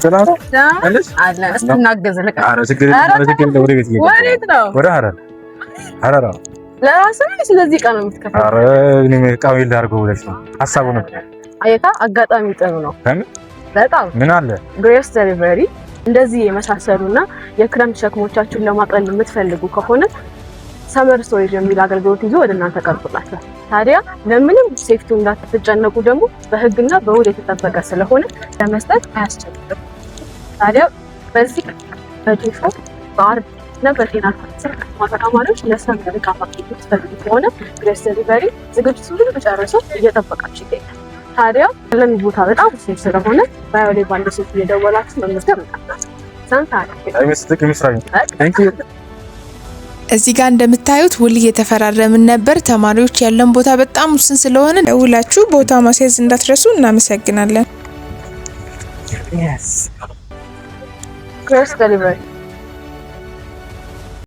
ሰላም አለሽ? አለ እስናገዝ ለካ አረ ችግር ነው። ወዴት ነው? ወደ ሐረር ለራስህ ነው። ስለዚህ ቃል ነው የምትከፍለው? አረ እኔ ቃል ላድርገው ብለሽ ነው ሐሳቡ ነው። አየካ አጋጣሚ ጥሩ ነው በጣም ምን አለ ግሬስ ዴሊቨሪ እንደዚህ የመሳሰሉና የክረምት ሸክሞቻችሁን ለማቅለል የምትፈልጉ ከሆነ ሰመር ስቶሬጅ የሚል አገልግሎት ይዞ ወደ እናንተ ቀርቦላችኋል። ታዲያ ለምንም ሴፍቲ እንዳትጨነቁ ደግሞ በህግና በውል የተጠበቀ ስለሆነ ለመስጠት አያስቸግርም። ታዲያ በዚህ በጂፎ በአርብ እና በጤና ተቋማት ለሰመር ዕቃ ማግኘት የምትፈልጉ ከሆነ ግሬስ ዴሊቨሪ ዝግጅቱን ጨርሶ እየጠበቃችሁ ይገኛል። ታዲያ ያለን ቦታ በጣም ሴፍ ስለሆነ ባዮሌ ባንድ ሴት እየደወላችሁ መመዝገብ እንችላለን። እዚህ ጋር እንደምታዩት ውል እየተፈራረምን ነበር። ተማሪዎች ያለን ቦታ በጣም ውስን ስለሆነ ደውላችሁ ቦታ ማስያዝ እንዳትረሱ። እናመሰግናለን። ግሬስ ዴሊቨሪ